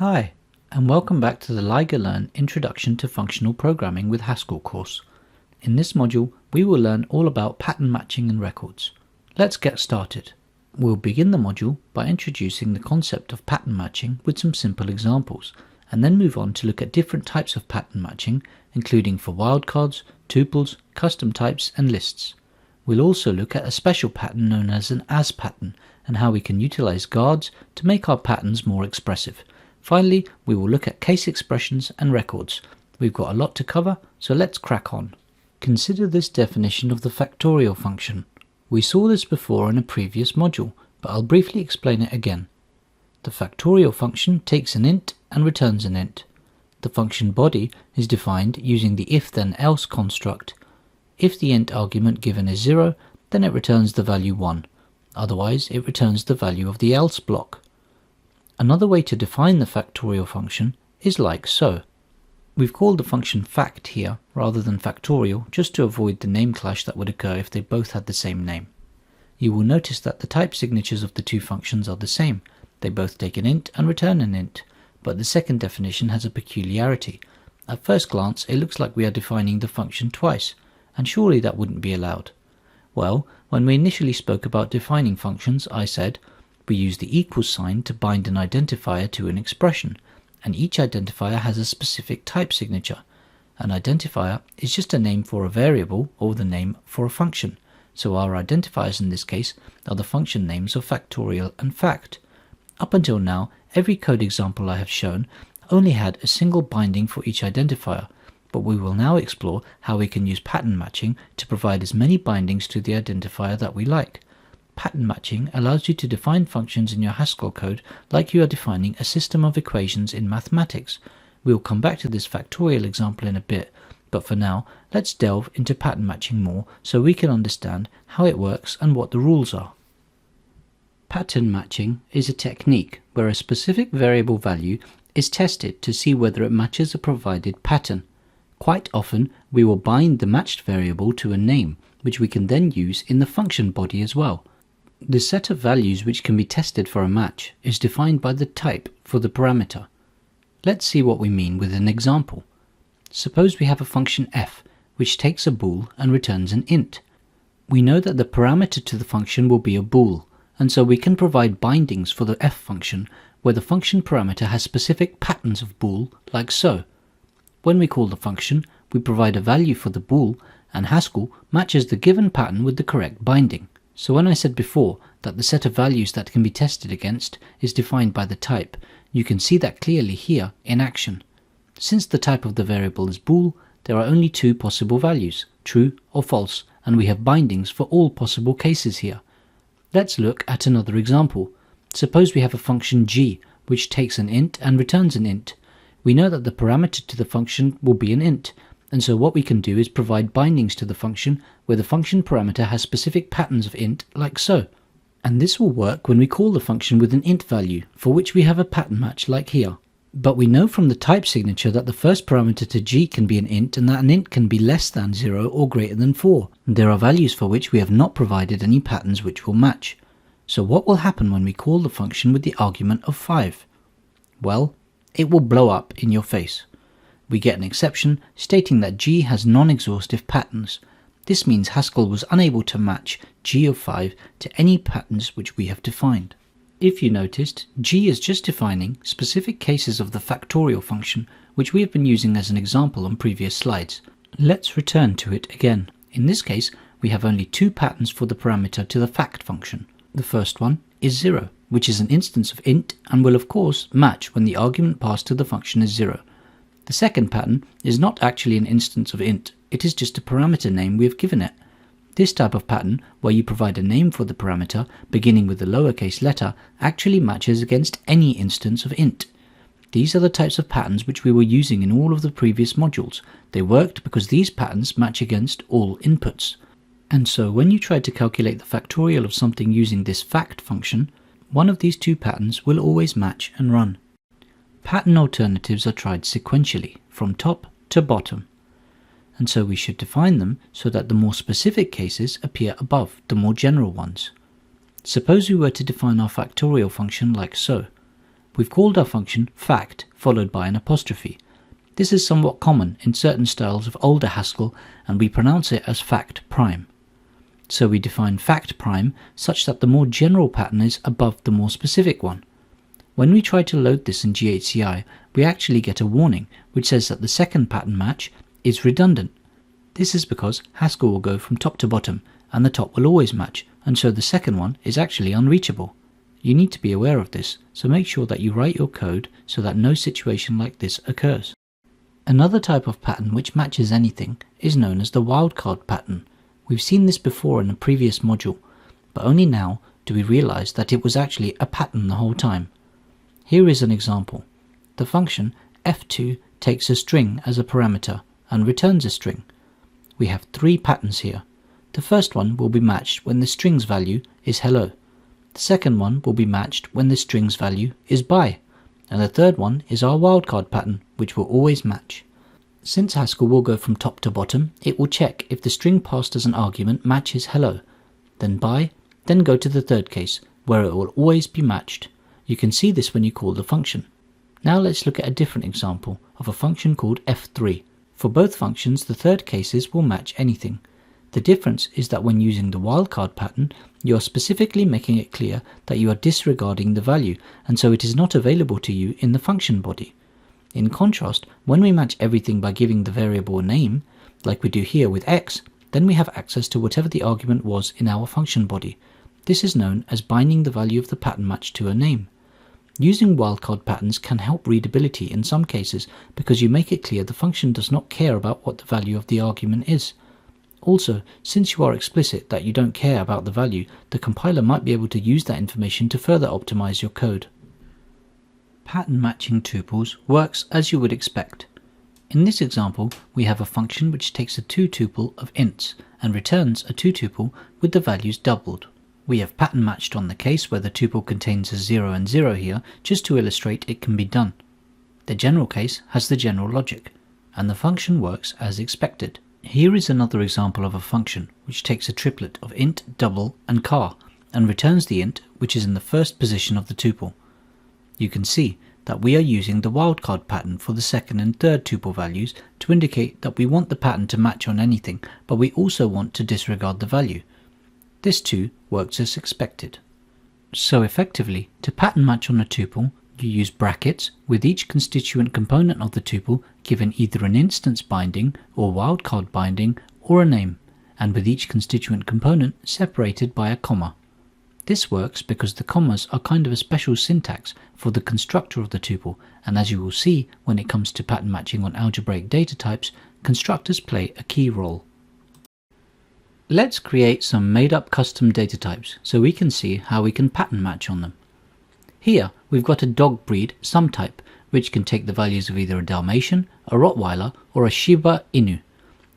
Hi, and welcome back to the Learn Introduction to Functional Programming with Haskell course. In this module, we will learn all about pattern matching and records. Let's get started. We'll begin the module by introducing the concept of pattern matching with some simple examples, and then move on to look at different types of pattern matching, including for wildcards, tuples, custom types, and lists. We'll also look at a special pattern known as an as pattern, and how we can utilize guards to make our patterns more expressive. Finally, we will look at case expressions and records. We've got a lot to cover, so let's crack on. Consider this definition of the factorial function. We saw this before in a previous module, but I'll briefly explain it again. The factorial function takes an int and returns an int. The function body is defined using the if-then-else construct. If the int argument given is 0, then it returns the value 1. Otherwise, it returns the value of the else block. Another way to define the factorial function is like so. We've called the function fact here rather than factorial just to avoid the name clash that would occur if they both had the same name. You will notice that the type signatures of the two functions are the same. They both take an int and return an int, but the second definition has a peculiarity. At first glance, it looks like we are defining the function twice, and surely that wouldn't be allowed. Well, when we initially spoke about defining functions, I said, we use the equals sign to bind an identifier to an expression, and each identifier has a specific type signature. An identifier is just a name for a variable or the name for a function, so our identifiers in this case are the function names of factorial and fact. Up until now, every code example I have shown only had a single binding for each identifier, but we will now explore how we can use pattern matching to provide as many bindings to the identifier that we like. Pattern matching allows you to define functions in your Haskell code like you are defining a system of equations in mathematics. We'll come back to this factorial example in a bit, but for now, let's delve into pattern matching more so we can understand how it works and what the rules are. Pattern matching is a technique where a specific variable value is tested to see whether it matches a provided pattern. Quite often, we will bind the matched variable to a name, which we can then use in the function body as well. The set of values which can be tested for a match is defined by the type for the parameter. Let's see what we mean with an example. Suppose we have a function f, which takes a bool and returns an int. We know that the parameter to the function will be a bool, and so we can provide bindings for the f function where the function parameter has specific patterns of bool, like so. When we call the function, we provide a value for the bool, and Haskell matches the given pattern with the correct binding. So when I said before that the set of values that can be tested against is defined by the type, you can see that clearly here in action. Since the type of the variable is bool, there are only two possible values, true or false, and we have bindings for all possible cases here. Let's look at another example. Suppose we have a function g, which takes an int and returns an int. We know that the parameter to the function will be an int, and so what we can do is provide bindings to the function where the function parameter has specific patterns of int, like so. And this will work when we call the function with an int value, for which we have a pattern match like here. But we know from the type signature that the first parameter to g can be an int, and that an int can be less than 0 or greater than 4. There are values for which we have not provided any patterns which will match. So what will happen when we call the function with the argument of 5? Well, it will blow up in your face. We get an exception stating that g has non-exhaustive patterns. This means Haskell was unable to match g of 5 to any patterns which we have defined. If you noticed, g is just defining specific cases of the factorial function which we have been using as an example on previous slides. Let's return to it again. In this case, we have only two patterns for the parameter to the fact function. The first one is 0, which is an instance of int and will of course match when the argument passed to the function is 0. The second pattern is not actually an instance of int, it is just a parameter name we have given it. This type of pattern, where you provide a name for the parameter beginning with a lowercase letter, actually matches against any instance of int. These are the types of patterns which we were using in all of the previous modules. They worked because these patterns match against all inputs. And so when you try to calculate the factorial of something using this fact function, one of these two patterns will always match and run. Pattern alternatives are tried sequentially, from top to bottom, and so we should define them so that the more specific cases appear above the more general ones. Suppose we were to define our factorial function like so. we've called our function fact followed by an apostrophe. This is somewhat common in certain styles of older Haskell, and we pronounce it as fact prime. So we define fact prime such that the more general pattern is above the more specific one. When we try to load this in GHCI, we actually get a warning which says that the second pattern match is redundant. This is because Haskell will go from top to bottom and the top will always match, and so the second one is actually unreachable. You need to be aware of this, so make sure that you write your code so that no situation like this occurs. Another type of pattern which matches anything is known as the wildcard pattern. We've seen this before in a previous module, but only now do we realize that it was actually a pattern the whole time. Here is an example. The function f2 takes a string as a parameter and returns a string. We have three patterns here. The first one will be matched when the string's value is hello. The second one will be matched when the string's value is bye. And the third one is our wildcard pattern, which will always match. Since Haskell will go from top to bottom, it will check if the string passed as an argument matches hello, then bye, then go to the third case, where it will always be matched. You can see this when you call the function. Now let's look at a different example of a function called f3. For both functions, the third cases will match anything. The difference is that when using the wildcard pattern, you are specifically making it clear that you are disregarding the value, and so it is not available to you in the function body. In contrast, when we match everything by giving the variable a name, like we do here with x, then we have access to whatever the argument was in our function body. This is known as binding the value of the pattern match to a name. Using wildcard patterns can help readability in some cases because you make it clear the function does not care about what the value of the argument is. Also, since you are explicit that you don't care about the value, the compiler might be able to use that information to further optimize your code. Pattern matching tuples works as you would expect. In this example, we have a function which takes a 2-tuple of ints and returns a 2-tuple with the values doubled. We have pattern matched on the case where the tuple contains a 0 and 0 here, just to illustrate it can be done. The general case has the general logic, and the function works as expected. Here is another example of a function which takes a triplet of int, double, and char, and returns the int which is in the first position of the tuple. You can see that we are using the wildcard pattern for the second and third tuple values to indicate that we want the pattern to match on anything, but we also want to disregard the value. This too works as expected. So effectively, to pattern match on a tuple, you use brackets with each constituent component of the tuple given either an instance binding or wildcard binding or a name, and with each constituent component separated by a comma. This works because the commas are kind of a special syntax for the constructor of the tuple, and as you will see when it comes to pattern matching on algebraic data types, constructors play a key role. Let's create some made-up custom data types so we can see how we can pattern match on them. Here we've got a dog breed some type which can take the values of either a Dalmatian, a Rottweiler or a Shiba Inu,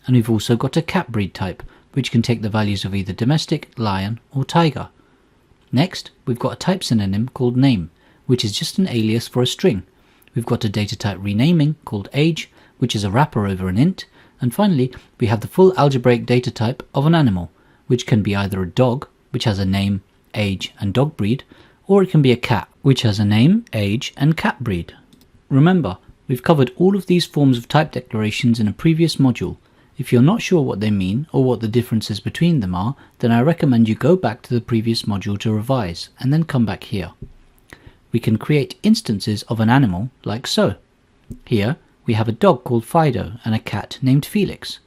and we've also got a cat breed type which can take the values of either domestic, lion or tiger. Next we've got a type synonym called name, which is just an alias for a string. We've got a data type renaming called age, which is a wrapper over an int, and finally we have the full algebraic data type of an animal, which can be either a dog, which has a name, age and dog breed, or it can be a cat, which has a name, age and cat breed. Remember, we've covered all of these forms of type declarations in a previous module. If you're not sure what they mean or what the differences between them are, then I recommend you go back to the previous module to revise and then come back here. We can create instances of an animal like so. Here we have a dog called Fido and a cat named Felix.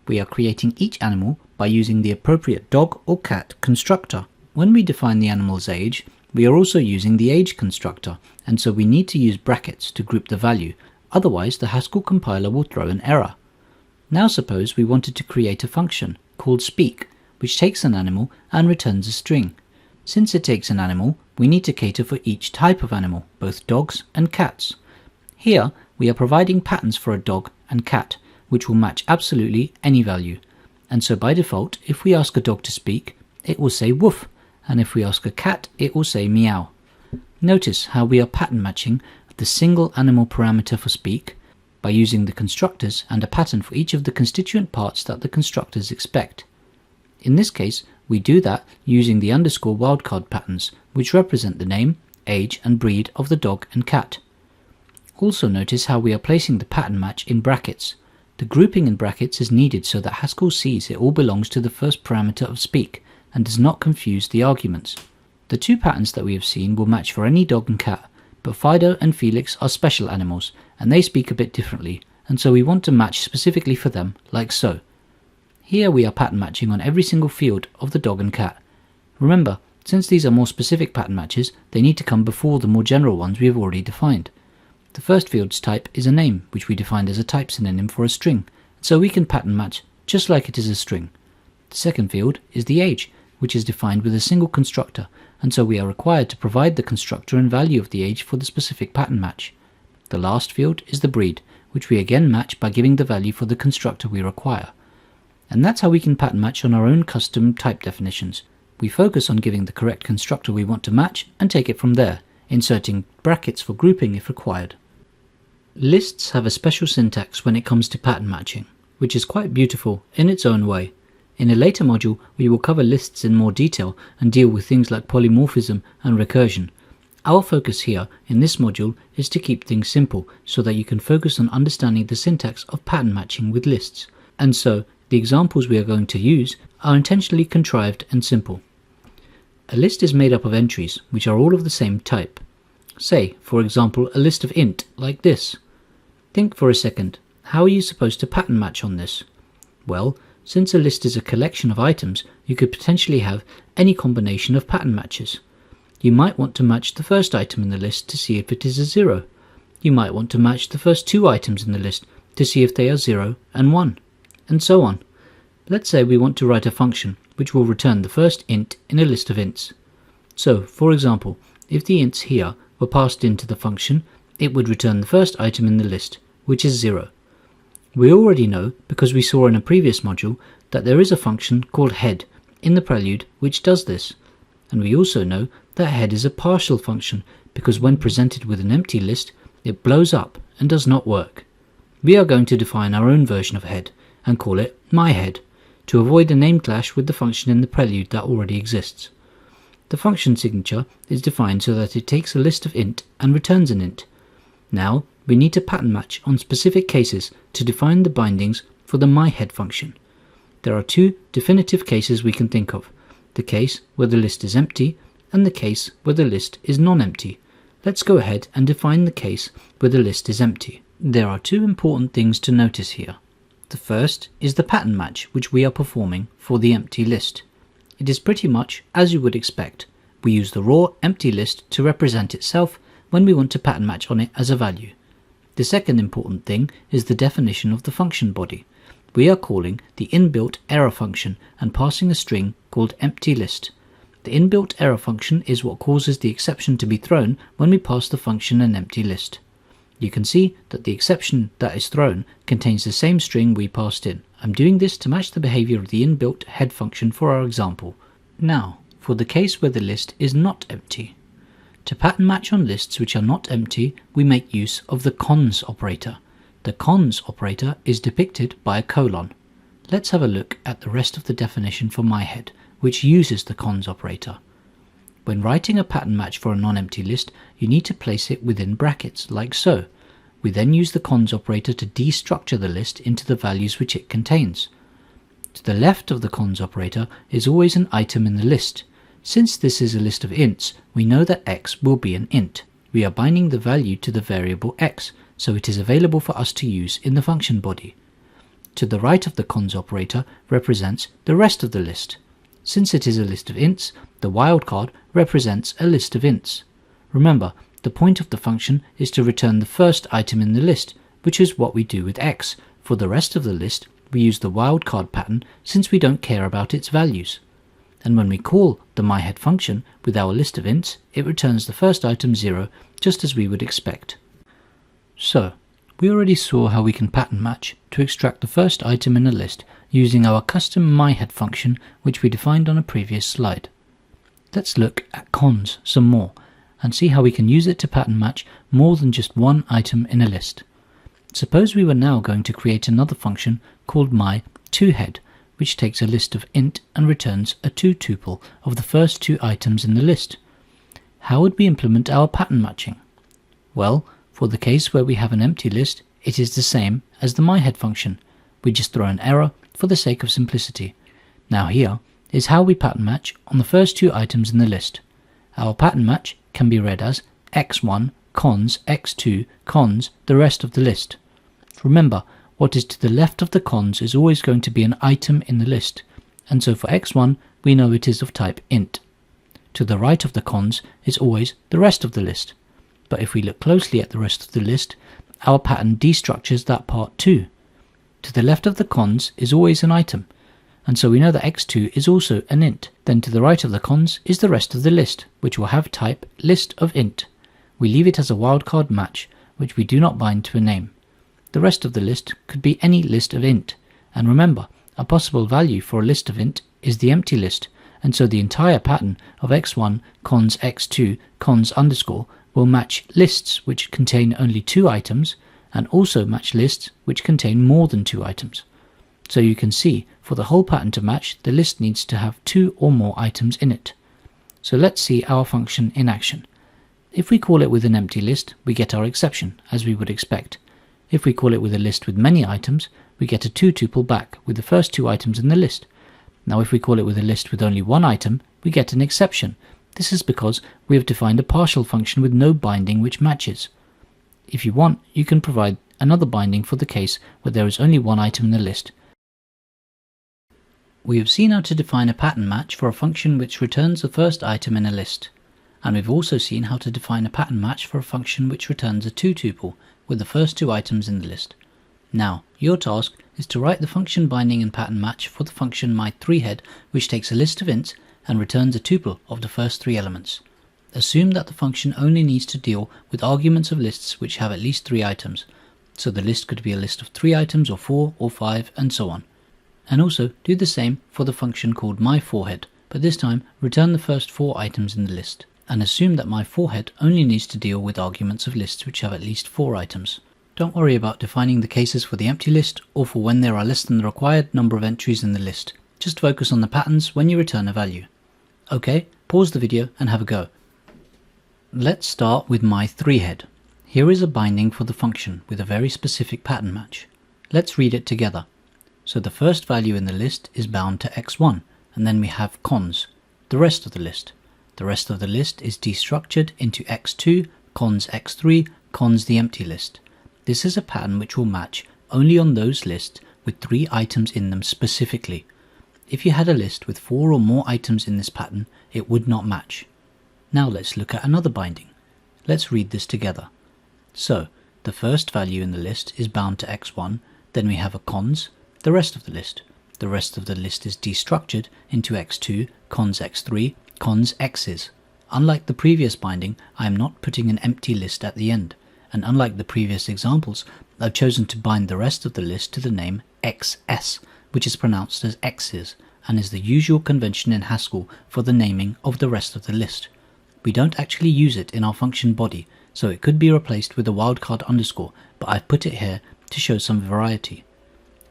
We are creating each animal by using the appropriate dog or cat constructor. When we define the animal's age, we are also using the age constructor, and so we need to use brackets to group the value, otherwise the Haskell compiler will throw an error. Now suppose we wanted to create a function called speak, which takes an animal and returns a string. Since it takes an animal, we need to cater for each type of animal, both dogs and cats. Here we are providing patterns for a dog and cat, which will match absolutely any value. And so by default, if we ask a dog to speak, it will say woof, and if we ask a cat, it will say meow. Notice how we are pattern matching the single animal parameter for speak by using the constructors and a pattern for each of the constituent parts that the constructors expect. In this case, we do that using the underscore wildcard patterns, which represent the name, age and breed of the dog and cat. Also notice how we are placing the pattern match in brackets. The grouping in brackets is needed so that Haskell sees it all belongs to the first parameter of speak and does not confuse the arguments. The two patterns that we have seen will match for any dog and cat, but Fido and Felix are special animals and they speak a bit differently, and so we want to match specifically for them, like so. Here we are pattern matching on every single field of the dog and cat. Remember, since these are more specific pattern matches, they need to come before the more general ones we have already defined. The first field's type is a name, which we defined as a type synonym for a string, so we can pattern match just like it is a string. The second field is the age, which is defined with a single constructor, and so we are required to provide the constructor and value of the age for the specific pattern match. The last field is the breed, which we again match by giving the value for the constructor we require. And that's how we can pattern match on our own custom type definitions. We focus on giving the correct constructor we want to match and take it from there, inserting brackets for grouping if required. Lists have a special syntax when it comes to pattern matching, which is quite beautiful in its own way. In a later module, we will cover lists in more detail and deal with things like polymorphism and recursion. Our focus here in this module is to keep things simple so that you can focus on understanding the syntax of pattern matching with lists. And so, the examples we are going to use are intentionally contrived and simple. A list is made up of entries which are all of the same type. Say, for example, a list of int like this. Think for a second, how are you supposed to pattern match on this? Well, since a list is a collection of items, you could potentially have any combination of pattern matches. You might want to match the first item in the list to see if it is a 0. You might want to match the first two items in the list to see if they are 0 and 1, and so on. Let's say we want to write a function which will return the first int in a list of ints. So, for example, if the ints here were passed into the function, it would return the first item in the list, which is 0. We already know, because we saw in a previous module, that there is a function called head in the prelude which does this. And we also know that head is a partial function because when presented with an empty list, it blows up and does not work. We are going to define our own version of head and call it myHead to avoid a name clash with the function in the prelude that already exists. The function signature is defined so that it takes a list of int and returns an int. Now, we need to pattern match on specific cases to define the bindings for the myHead function. There are two definitive cases we can think of, the case where the list is empty and the case where the list is non-empty. Let's go ahead and define the case where the list is empty. There are two important things to notice here. The first is the pattern match which we are performing for the empty list. It is pretty much as you would expect. We use the raw empty list to represent itself when we want to pattern match on it as a value. The second important thing is the definition of the function body. We are calling the inbuilt error function and passing a string called empty list. The inbuilt error function is what causes the exception to be thrown when we pass the function an empty list. You can see that the exception that is thrown contains the same string we passed in. I'm doing this to match the behavior of the inbuilt head function for our example. Now, for the case where the list is not empty. To pattern match on lists which are not empty, we make use of the cons operator. The cons operator is depicted by a colon. Let's have a look at the rest of the definition for myHead, which uses the cons operator. When writing a pattern match for a non-empty list, you need to place it within brackets, like so. We then use the cons operator to destructure the list into the values which it contains. To the left of the cons operator is always an item in the list. Since this is a list of ints, we know that x will be an int. We are binding the value to the variable x, so it is available for us to use in the function body. To the right of the cons operator represents the rest of the list. Since it is a list of ints, the wildcard represents a list of ints. Remember, the point of the function is to return the first item in the list, which is what we do with x. For the rest of the list, we use the wildcard pattern since we don't care about its values. And when we call the myHead function with our list of ints, it returns the first item 0, just as we would expect. So, we already saw how we can pattern match to extract the first item in a list using our custom myHead function which we defined on a previous slide. Let's look at cons some more and see how we can use it to pattern match more than just one item in a list. Suppose we were now going to create another function called myToHead, which takes a list of int and returns a 2 tuple of the first two items in the list. How would we implement our pattern matching? Well, for the case where we have an empty list, it is the same as the myHead function. We just throw an error for the sake of simplicity. Now here is how we pattern match on the first two items in the list. Our pattern match can be read as x1 cons x2 cons the rest of the list. Remember, what is to the left of the cons is always going to be an item in the list, and so for x1 we know it is of type int. To the right of the cons is always the rest of the list, but if we look closely at the rest of the list, our pattern destructures that part too. To the left of the cons is always an item, and so we know that x2 is also an int. Then to the right of the cons is the rest of the list, which will have type list of int. We leave it as a wildcard match, which we do not bind to a name. The rest of the list could be any list of int, and remember, a possible value for a list of int is the empty list, and so the entire pattern of x1 cons x2 cons underscore will match lists which contain only 2 items, and also match lists which contain more than 2 items. So you can see, for the whole pattern to match, the list needs to have 2 or more items in it. So let's see our function in action. If we call it with an empty list, we get our exception, as we would expect. If we call it with a list with many items, we get a 2-tuple back with the first 2 items in the list. Now if we call it with a list with only 1 item, we get an exception. This is because we have defined a partial function with no binding which matches. If you want, you can provide another binding for the case where there is only 1 item in the list. We have seen how to define a pattern match for a function which returns the first item in a list, and we've also seen how to define a pattern match for a function which returns a 2-tuple with the first 2 items in the list. Now, your task is to write the function binding and pattern match for the function my3head, which takes a list of ints and returns a tuple of the first 3 elements. Assume that the function only needs to deal with arguments of lists which have at least 3 items, so the list could be a list of 3 items or 4 or 5 and so on. And also do the same for the function called my4head, but this time return the first 4 items in the list, and assume that my4head only needs to deal with arguments of lists which have at least 4 items. Don't worry about defining the cases for the empty list or for when there are less than the required number of entries in the list. Just focus on the patterns when you return a value. Okay, pause the video and have a go. Let's start with my3head. Here is a binding for the function with a very specific pattern match. Let's read it together. So the first value in the list is bound to x1, and then we have cons, the rest of the list. The rest of the list is destructured into x2, cons x3, cons the empty list. This is a pattern which will match only on those lists with 3 items in them specifically. If you had a list with 4 or more items in this pattern, it would not match. Now let's look at another binding. Let's read this together. So, the first value in the list is bound to x1, then we have a cons, the rest of the list. The rest of the list is destructured into x2, cons x3, cons x's. Unlike the previous binding, I am not putting an empty list at the end, and unlike the previous examples, I've chosen to bind the rest of the list to the name xs, which is pronounced as x's, and is the usual convention in Haskell for the naming of the rest of the list. We don't actually use it in our function body, so it could be replaced with a wildcard underscore, but I've put it here to show some variety.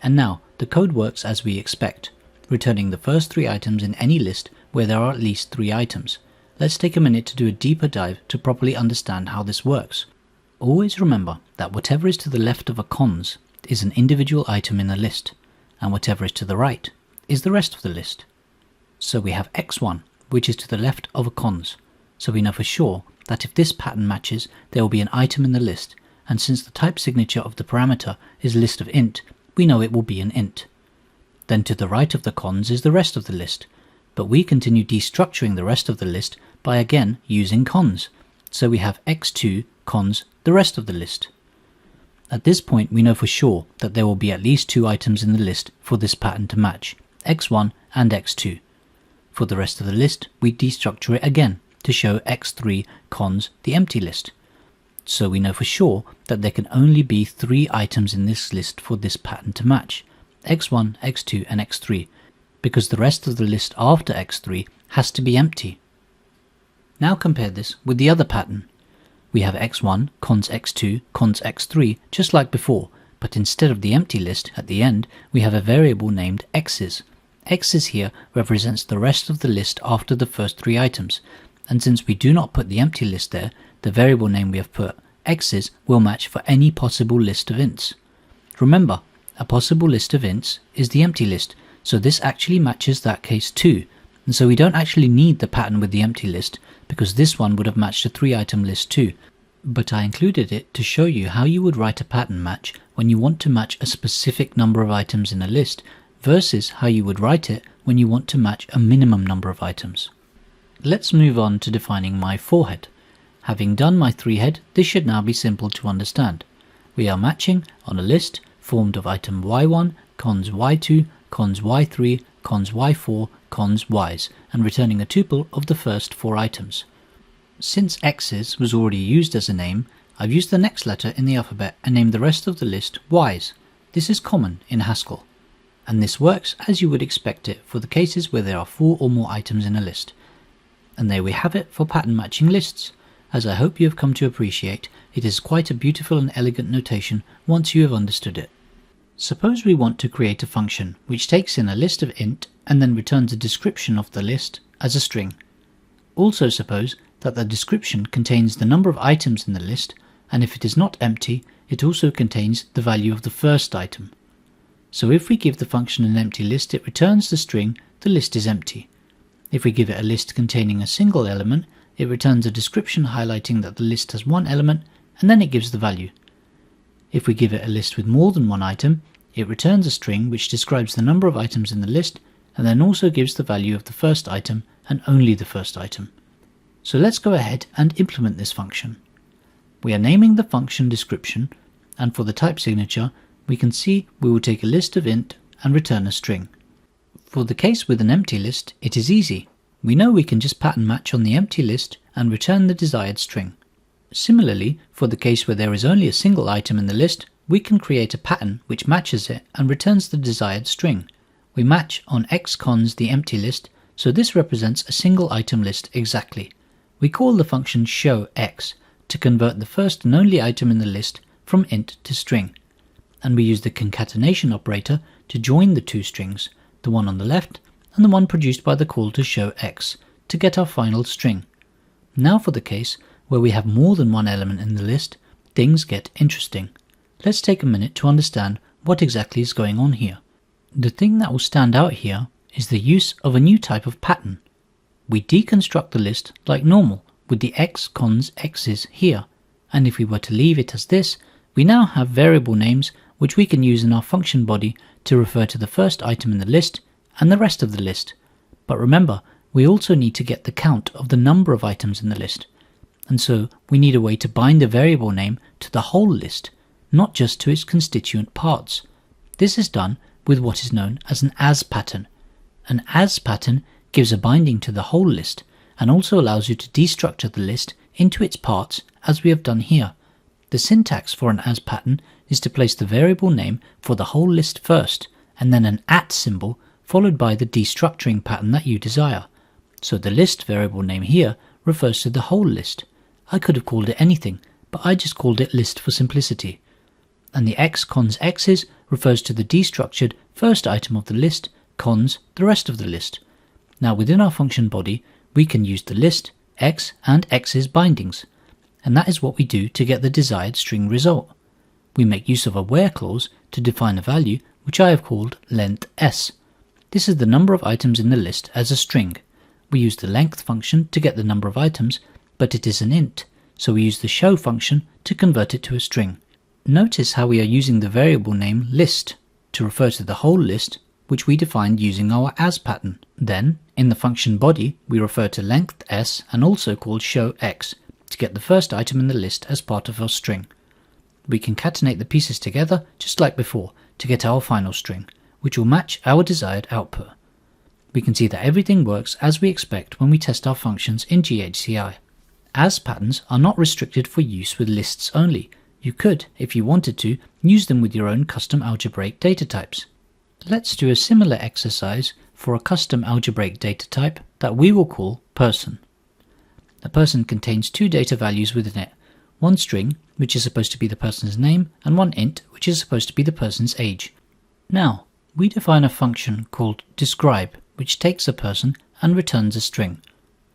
And now, the code works as we expect, returning the first 3 items in any list where there are at least 3 items. Let's take a minute to do a deeper dive to properly understand how this works. Always remember that whatever is to the left of a cons is an individual item in the list, and whatever is to the right is the rest of the list. So we have x1, which is to the left of a cons, so we know for sure that if this pattern matches, there will be an item in the list, and since the type signature of the parameter is list of int, we know it will be an int. Then to the right of the cons is the rest of the list, but we continue destructuring the rest of the list by again using cons, so we have x2 cons the rest of the list. At this point we know for sure that there will be at least 2 items in the list for this pattern to match, x1 and x2. For the rest of the list we destructure it again to show x3 cons the empty list. So we know for sure that there can only be 3 items in this list for this pattern to match, x1, x2 and x3, because the rest of the list after x3 has to be empty. Now compare this with the other pattern. We have x1, cons x2, cons x3 just like before, but instead of the empty list at the end we have a variable named x's. X's here represents the rest of the list after the first 3 items, and since we do not put the empty list there, the variable name we have put, x's, will match for any possible list of ints. Remember, a possible list of ints is the empty list, so this actually matches that case too, and so we don't actually need the pattern with the empty list, because this one would have matched a 3-item list too. But I included it to show you how you would write a pattern match when you want to match a specific number of items in a list, versus how you would write it when you want to match a minimum number of items. Let's move on to defining my 4-head. Having done my 3-head, this should now be simple to understand. We are matching on a list formed of item y1, cons y2, cons y3, cons y4, cons y's, and returning a tuple of the first 4 items. Since x's was already used as a name, I've used the next letter in the alphabet and named the rest of the list y's. This is common in Haskell, and this works as you would expect it for the cases where there are 4 or more items in a list. And there we have it for pattern matching lists. As I hope you have come to appreciate, it is quite a beautiful and elegant notation once you have understood it. Suppose we want to create a function which takes in a list of int and then returns a description of the list as a string. Also suppose that the description contains the number of items in the list, and if it is not empty, it also contains the value of the first item. So if we give the function an empty list, it returns the string "the list is empty." If we give it a list containing a single element, it returns a description highlighting that the list has 1 element, and then it gives the value. If we give it a list with more than 1 item, it returns a string which describes the number of items in the list, and then also gives the value of the first item and only the first item. So let's go ahead and implement this function. We are naming the function description, and for the type signature, we can see we will take a list of int and return a string. For the case with an empty list, it is easy. We know we can just pattern match on the empty list and return the desired string. Similarly, for the case where there is only a single item in the list, we can create a pattern which matches it and returns the desired string. We match on x cons the empty list, so this represents a single item list exactly. We call the function showX to convert the first and only item in the list from int to string, and we use the concatenation operator to join the 2 strings, the one on the left and the one produced by the call to showX, to get our final string. Now for the case where we have more than 1 element in the list, things get interesting. Let's take a minute to understand what exactly is going on here. The thing that will stand out here is the use of a new type of pattern. We deconstruct the list like normal with the x cons x's here, and if we were to leave it as this, we now have variable names which we can use in our function body to refer to the first item in the list and the rest of the list. But remember, we also need to get the count of the number of items in the list, and so we need a way to bind a variable name to the whole list, not just to its constituent parts. This is done with what is known as an as pattern. An as pattern gives a binding to the whole list and also allows you to destructure the list into its parts as we have done here. The syntax for an as pattern is to place the variable name for the whole list first and then an @ symbol followed by the destructuring pattern that you desire. So the list variable name here refers to the whole list. I could have called it anything, but I just called it list for simplicity. And the x cons x's refers to the destructured first item of the list, cons the rest of the list. Now within our function body, we can use the list, x and x's bindings, and that is what we do to get the desired string result. We make use of a where clause to define a value which I have called length s. This is the number of items in the list as a string. We use the length function to get the number of items, but it is an int, so we use the show function to convert it to a string. Notice how we are using the variable name list to refer to the whole list, which we defined using our as pattern. Then, in the function body, we refer to length s and also called showX to get the first item in the list as part of our string. We concatenate the pieces together just like before to get our final string, which will match our desired output. We can see that everything works as we expect when we test our functions in GHCI. As patterns are not restricted for use with lists only. You could, if you wanted to, use them with your own custom algebraic data types. Let's do a similar exercise for a custom algebraic data type that we will call person. The person contains 2 data values within it, one string, which is supposed to be the person's name, and one int, which is supposed to be the person's age. Now, we define a function called describe, which takes a person and returns a string.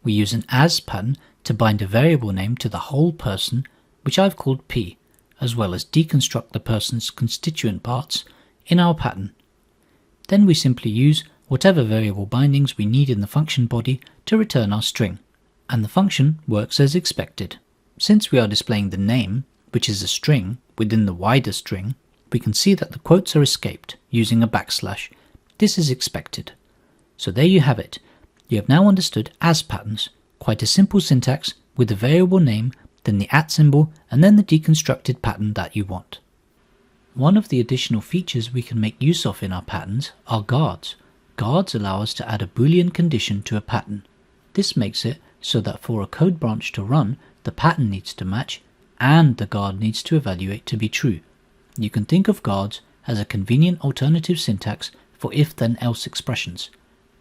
we use an as pattern to bind a variable name to the whole person, which I've called P, as well as deconstruct the person's constituent parts in our pattern. Then we simply use whatever variable bindings we need in the function body to return our string, and the function works as expected. Since we are displaying the name, which is a string, within the wider string, we can see that the quotes are escaped using a backslash. This is expected. So there you have it. You have now understood as patterns, quite a simple syntax with the variable name, then the @ symbol, and then the deconstructed pattern that you want. One of the additional features we can make use of in our patterns are guards. Guards allow us to add a Boolean condition to a pattern. This makes it so that for a code branch to run, the pattern needs to match and the guard needs to evaluate to be true. You can think of guards as a convenient alternative syntax for if-then-else expressions.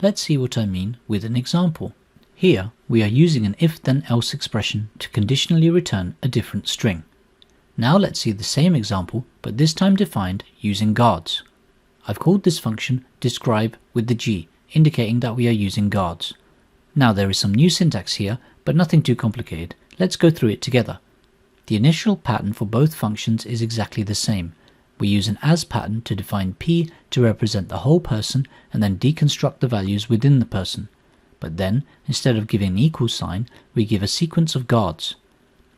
Let's see what I mean with an example. Here we are using an if-then-else expression to conditionally return a different string. Now let's see the same example, but this time defined using guards. I've called this function describe with the G, indicating that we are using guards. Now there is some new syntax here, but nothing too complicated. Let's go through it together. The initial pattern for both functions is exactly the same. We use an as pattern to define P to represent the whole person and then deconstruct the values within the person. But then, instead of giving an equal sign, we give a sequence of guards.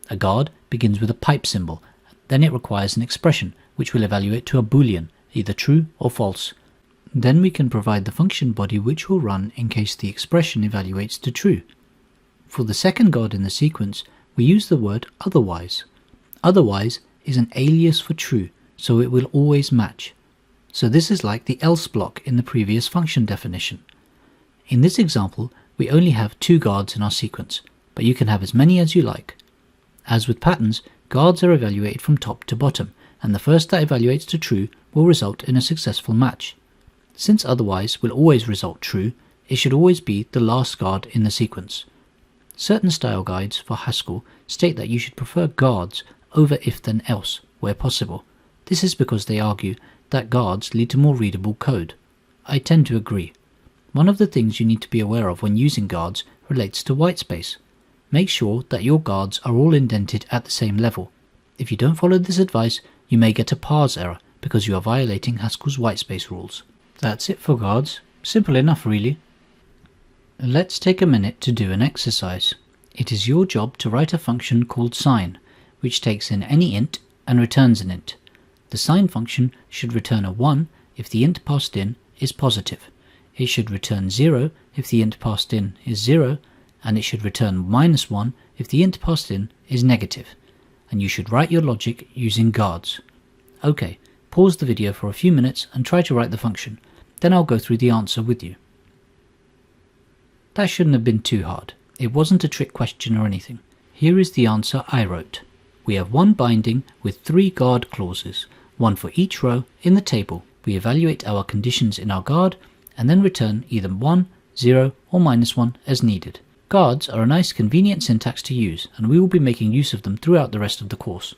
A guard begins with a pipe symbol, then it requires an expression which will evaluate to a Boolean, either true or false. Then we can provide the function body which will run in case the expression evaluates to true. For the second guard in the sequence, we use the word otherwise. Otherwise is an alias for true, so it will always match. So this is like the else block in the previous function definition. In this example, we only have 2 guards in our sequence, but you can have as many as you like. As with patterns, guards are evaluated from top to bottom, and the first that evaluates to true will result in a successful match. Since otherwise will always result true, it should always be the last guard in the sequence. Certain style guides for Haskell state that you should prefer guards over if-then-else, where possible. This is because they argue that guards lead to more readable code. I tend to agree. One of the things you need to be aware of when using guards relates to whitespace. Make sure that your guards are all indented at the same level. If you don't follow this advice, you may get a parse error because you are violating Haskell's whitespace rules. That's it for guards. Simple enough, really. Let's take a minute to do an exercise. It is your job to write a function called sign, which takes in any int and returns an int. The sign function should return a 1 if the int passed in is positive. It should return 0 if the int passed in is 0, and it should return -1 if the int passed in is negative. And you should write your logic using guards. Okay, pause the video for a few minutes and try to write the function. Then I'll go through the answer with you. That shouldn't have been too hard. It wasn't a trick question or anything. Here is the answer I wrote. We have one binding with 3 guard clauses, one for each row in the table. We evaluate our conditions in our guard and then return either 1, 0 or -1 as needed. Guards are a nice convenient syntax to use, and we will be making use of them throughout the rest of the course.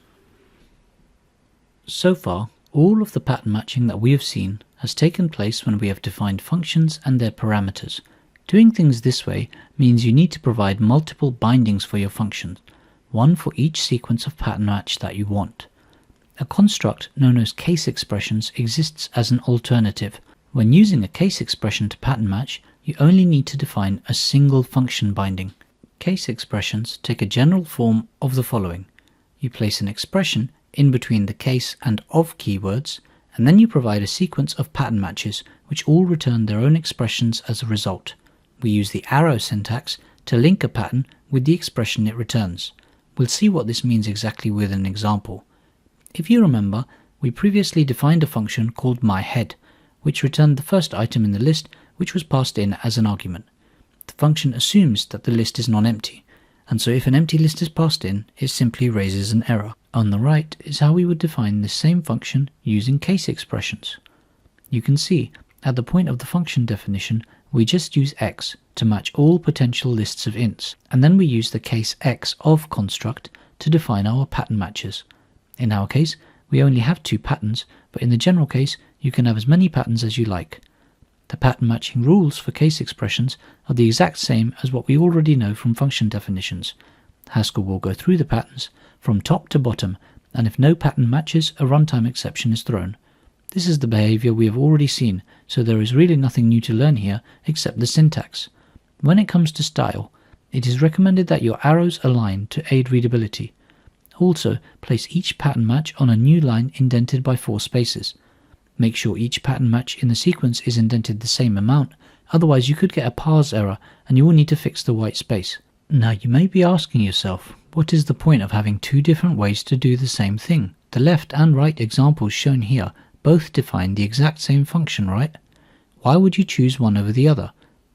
So far, all of the pattern matching that we have seen has taken place when we have defined functions and their parameters. Doing things this way means you need to provide multiple bindings for your functions, one for each sequence of pattern match that you want. A construct known as case expressions exists as an alternative. When using a case expression to pattern match, you only need to define a single function binding. Case expressions take a general form of the following. You place an expression in between the case and of keywords, and then you provide a sequence of pattern matches which all return their own expressions as a result. We use the arrow syntax to link a pattern with the expression it returns. We'll see what this means exactly with an example. If you remember, we previously defined a function called myHead, which returned the first item in the list which was passed in as an argument. The function assumes that the list is non-empty, and so if an empty list is passed in, it simply raises an error. On the right is how we would define this same function using case expressions. You can see, at the point of the function definition, we just use x to match all potential lists of ints, and then we use the case x of construct to define our pattern matches. In our case, we only have 2 patterns, but in the general case, you can have as many patterns as you like. The pattern matching rules for case expressions are the exact same as what we already know from function definitions. Haskell will go through the patterns from top to bottom, and if no pattern matches, a runtime exception is thrown. This is the behavior we have already seen, so there is really nothing new to learn here except the syntax. When it comes to style, it is recommended that your arrows align to aid readability. Also, place each pattern match on a new line indented by 4 spaces. Make sure each pattern match in the sequence is indented the same amount, otherwise you could get a parse error and you will need to fix the white space. Now you may be asking yourself, what is the point of having 2 different ways to do the same thing? The left and right examples shown here both define the exact same function, right? Why would you choose one over the other?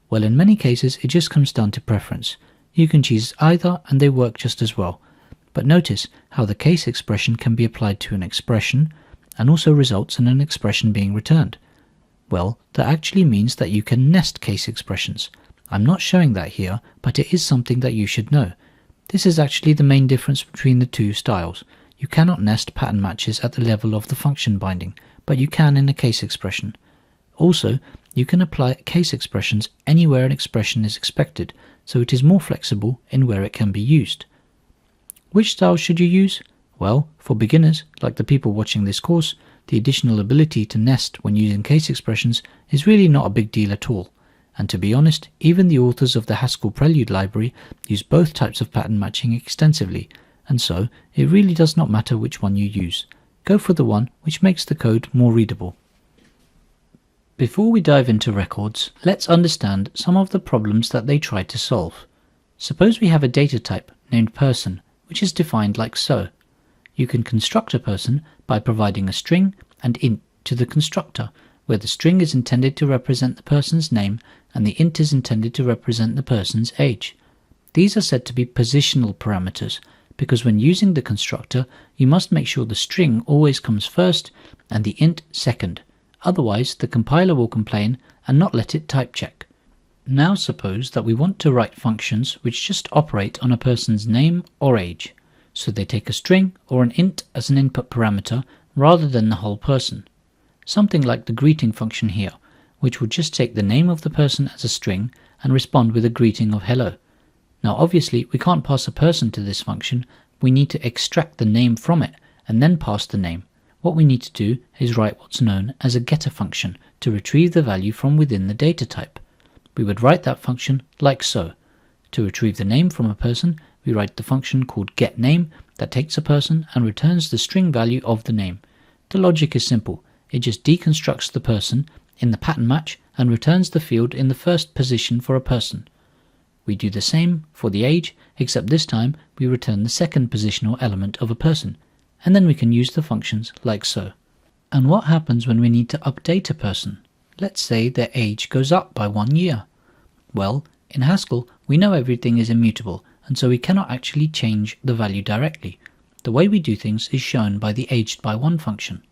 Well, in many cases it just comes down to preference. You can choose either and they work just as well. But notice how the case expression can be applied to an expression and also results in an expression being returned. Well, that actually means that you can nest case expressions. I'm not showing that here, but it is something that you should know. This is actually the main difference between the 2 styles. You cannot nest pattern matches at the level of the function binding, but you can in a case expression. Also, you can apply case expressions anywhere an expression is expected, so it is more flexible in where it can be used. Which style should you use? Well, for beginners, like the people watching this course, the additional ability to nest when using case expressions is really not a big deal at all. And to be honest, even the authors of the Haskell Prelude library use both types of pattern matching extensively, and so it really does not matter which one you use. Go for the one which makes the code more readable. Before we dive into records, let's understand some of the problems that they try to solve. Suppose we have a data type named person, which is defined like so. You can construct a person by providing a string and int to the constructor, where the string is intended to represent the person's name and the int is intended to represent the person's age. These are said to be positional parameters, because when using the constructor, you must make sure the string always comes first and the int second. Otherwise, the compiler will complain and not let it type check. Now suppose that we want to write functions which just operate on a person's name or age. So they take a string or an int as an input parameter rather than the whole person. Something like the greeting function here, which would just take the name of the person as a string and respond with a greeting of hello. Now obviously we can't pass a person to this function, we need to extract the name from it and then pass the name. What we need to do is write what's known as a getter function to retrieve the value from within the data type. We would write that function like so. To retrieve the name from a person, we write the function called getName that takes a person and returns the string value of the name. The logic is simple. It just deconstructs the person in the pattern match and returns the field in the first position for a person. We do the same for the age, except this time we return the second positional element of a person, and then we can use the functions like so. And what happens when we need to update a person? Let's say their age goes up by 1 year. Well, in Haskell we know everything is immutable, and so we cannot actually change the value directly. The way we do things is shown by the agedBy1 function.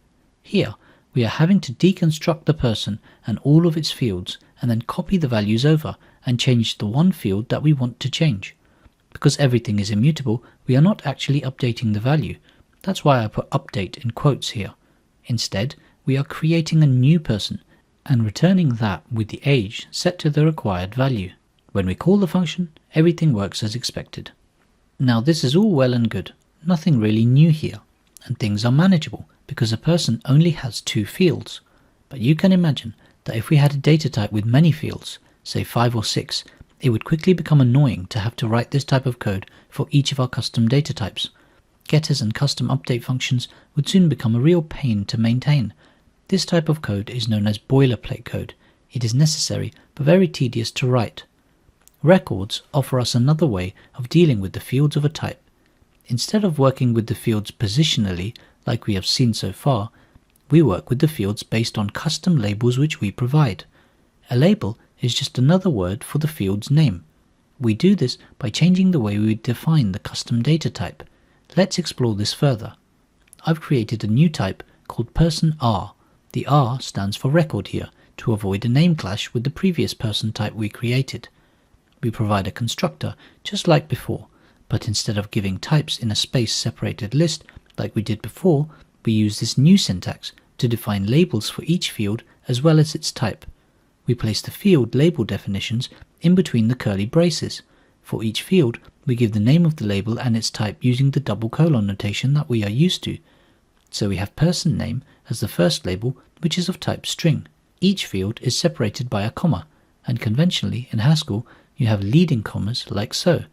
Here, we are having to deconstruct the person and all of its fields and then copy the values over and change the one field that we want to change. Because everything is immutable, we are not actually updating the value. That's why I put update in quotes here. Instead, we are creating a new person and returning that with the age set to the required value. When we call the function, everything works as expected. Now this is all well and good, nothing really new here, and things are manageable because a person only has 2 fields. But you can imagine that if we had a data type with many fields, say 5 or 6, it would quickly become annoying to have to write this type of code for each of our custom data types. Getters and custom update functions would soon become a real pain to maintain. This type of code is known as boilerplate code. It is necessary but very tedious to write. Records offer us another way of dealing with the fields of a type. Instead of working with the fields positionally, like we have seen so far, we work with the fields based on custom labels which we provide. A label is just another word for the field's name. We do this by changing the way we define the custom data type. Let's explore this further. I've created a new type called person_r. The R stands for record here, to avoid a name clash with the previous person type we created. We provide a constructor just like before, but instead of giving types in a space-separated list like we did before, we use this new syntax to define labels for each field as well as its type. we place the field label definitions in between the curly braces. For each field, we give the name of the label and its type using the double colon notation that we are used to. So we have person name as the first label, which is of type string. Each field is separated by a comma, and conventionally in Haskell you have leading commas like so.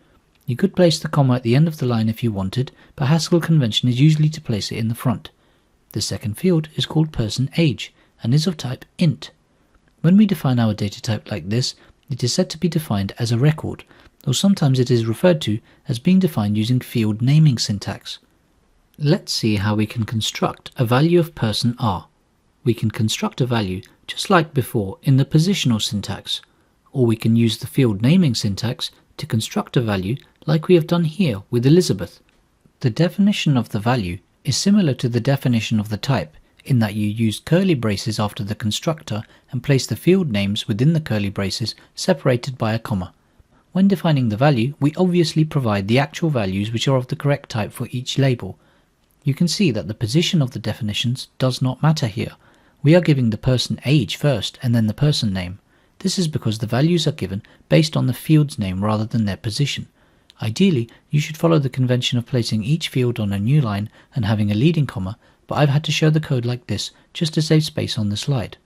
You could place the comma at the end of the line if you wanted, but Haskell convention is usually to place it in the front. The second field is called person age and is of type int. When we define our data type like this, it is said to be defined as a record, or sometimes it is referred to as being defined using field naming syntax. Let's see how we can construct a value of person R. We can construct a value just like before in the positional syntax, or we can use the field naming syntax to construct a value like we have done here with Elizabeth. The definition of the value is similar to the definition of the type in that you use curly braces after the constructor and place the field names within the curly braces separated by a comma. When defining the value, we obviously provide the actual values which are of the correct type for each label. You can see that the position of the definitions does not matter here. We are giving the person age first and then the person name. This is because the values are given based on the field's name rather than their position. Ideally, you should follow the convention of placing each field on a new line and having a leading comma, but I've had to show the code like this just to save space on the slide.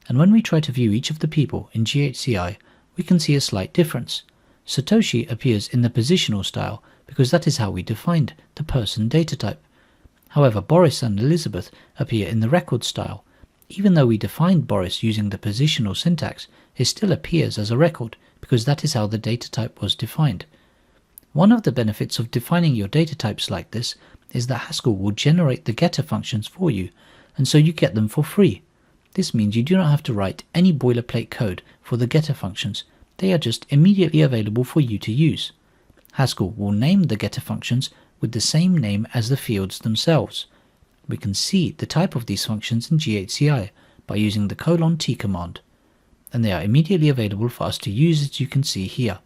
And when we try to view each of the people in GHCI, we can see a slight difference. Satoshi appears in the positional style because that is how we defined the person data type. However, Boris and Elizabeth appear in the record style. Even though we defined Boris using the positional syntax, it still appears as a record because that is how the data type was defined. One of the benefits of defining your data types like this is that Haskell will generate the getter functions for you, and so you get them for free. This means you do not have to write any boilerplate code for the getter functions. They are just immediately available for you to use. Haskell will name the getter functions with the same name as the fields themselves. We can see the type of these functions in GHCI by using the :t command, and they are immediately available for us to use, as you can see here.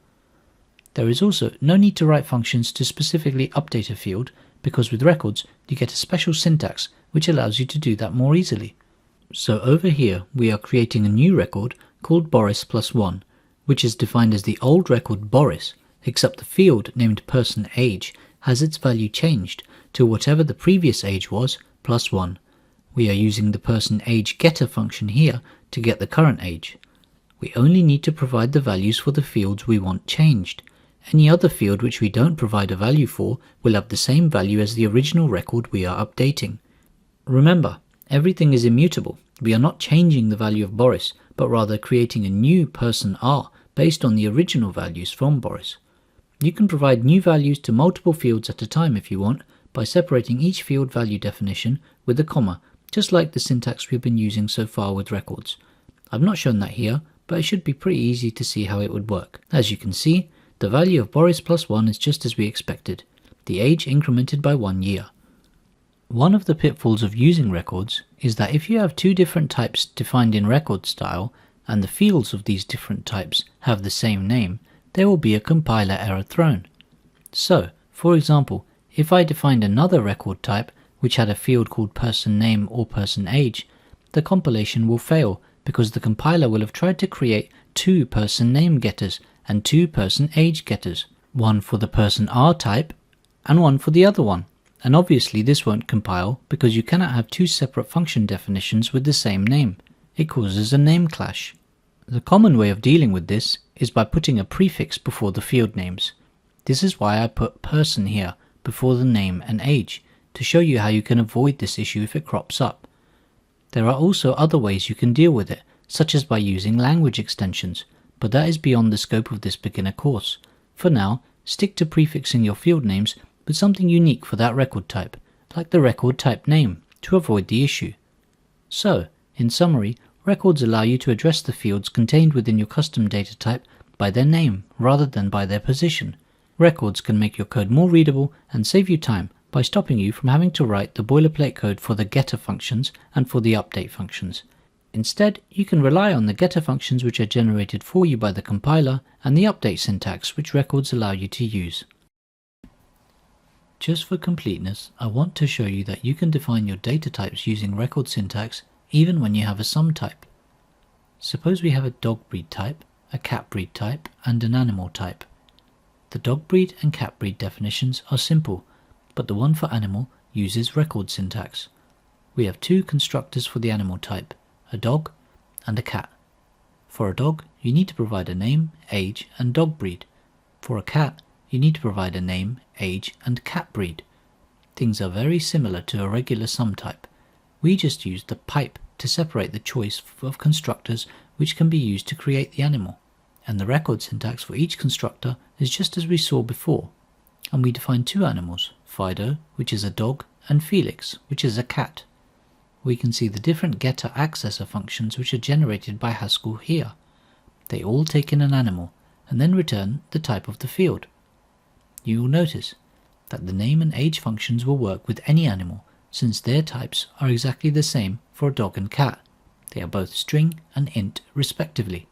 There is also no need to write functions to specifically update a field, because with records you get a special syntax which allows you to do that more easily. So over here we are creating a new record called Boris plus 1, which is defined as the old record Boris, except the field named person age has its value changed to whatever the previous age was plus 1. We are using the person age getter function here to get the current age. We only need to provide the values for the fields we want changed. Any other field which we don't provide a value for will have the same value as the original record we are updating. Remember, everything is immutable. We are not changing the value of Boris, but rather creating a new person R based on the original values from Boris. You can provide new values to multiple fields at a time if you want, by separating each field value definition with a comma, just like the syntax we've been using so far with records. I've not shown that here, but it should be pretty easy to see how it would work. As you can see, the value of Boris plus 1 is just as we expected, the age incremented by 1 year. One of the pitfalls of using records is that if you have two different types defined in record style, and the fields of these different types have the same name, there will be a compiler error thrown. So, for example, if I defined another record type which had a field called person name or person age, the compilation will fail because the compiler will have tried to create two person name getters and two person age getters, one for the person R type and one for the other one. And obviously this won't compile because you cannot have two separate function definitions with the same name. It causes a name clash. The common way of dealing with this is by putting a prefix before the field names. This is why I put person here before the name and age, to show you how you can avoid this issue if it crops up. There are also other ways you can deal with it, such as by using language extensions, but that is beyond the scope of this beginner course. For now, stick to prefixing your field names with something unique for that record type, like the record type name, to avoid the issue. So, in summary, records allow you to address the fields contained within your custom data type by their name rather than by their position. Records can make your code more readable and save you time by stopping you from having to write the boilerplate code for the getter functions and for the update functions. Instead, you can rely on the getter functions which are generated for you by the compiler and the update syntax which records allow you to use. Just for completeness, I want to show you that you can define your data types using record syntax even when you have a sum type. Suppose we have a dog breed type, a cat breed type, and an animal type. The dog breed and cat breed definitions are simple, but the one for animal uses record syntax. We have two constructors for the animal type, a dog and a cat. For a dog, you need to provide a name, age, and dog breed. For a cat, you need to provide a name, age, and cat breed. Things are very similar to a regular sum type. We just use the pipe to separate the choice of constructors which can be used to create the animal. And the record syntax for each constructor is just as we saw before. And we define two animals, Fido, which is a dog, and Felix, which is a cat. We can see the different getter-accessor functions which are generated by Haskell here. They all take in an animal, and then return the type of the field. You will notice that the name and age functions will work with any animal, since their types are exactly the same for a dog and cat. They are both string and int respectively.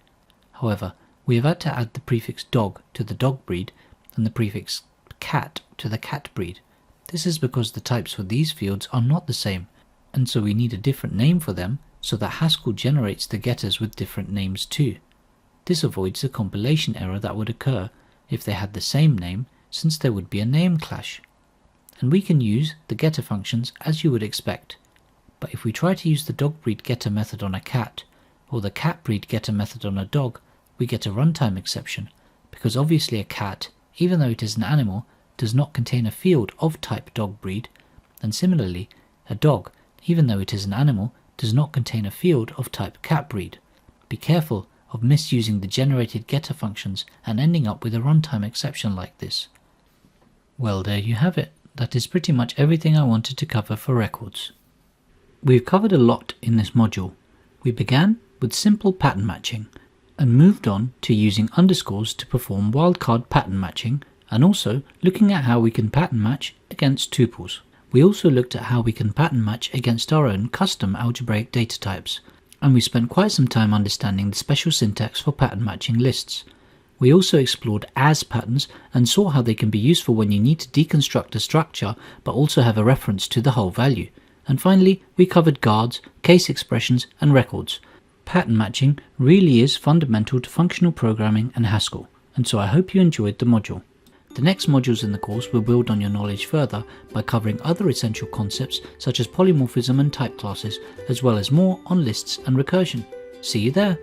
However, we have had to add the prefix dog to the dog breed and the prefix cat to the cat breed. This is because the types for these fields are not the same, and so we need a different name for them so that Haskell generates the getters with different names too. This avoids the compilation error that would occur if they had the same name, since there would be a name clash. And we can use the getter functions as you would expect. But if we try to use the dog breed getter method on a cat, or the cat breed getter method on a dog, we get a runtime exception, because obviously a cat, even though it is an animal, does not contain a field of type dog breed, and similarly, a dog, even though it is an animal, does not contain a field of type cat breed. Be careful of misusing the generated getter functions and ending up with a runtime exception like this. Well, there you have it. That is pretty much everything I wanted to cover for records. We've covered a lot in this module. We began with simple pattern matching and moved on to using underscores to perform wildcard pattern matching, and also looking at how we can pattern match against tuples. We also looked at how we can pattern match against our own custom algebraic data types, and we spent quite some time understanding the special syntax for pattern matching lists. We also explored as patterns and saw how they can be useful when you need to deconstruct a structure but also have a reference to the whole value. And finally, we covered guards, case expressions, and records. Pattern matching really is fundamental to functional programming and Haskell, and so I hope you enjoyed the module. The next modules in the course will build on your knowledge further by covering other essential concepts such as polymorphism and type classes, as well as more on lists and recursion. See you there!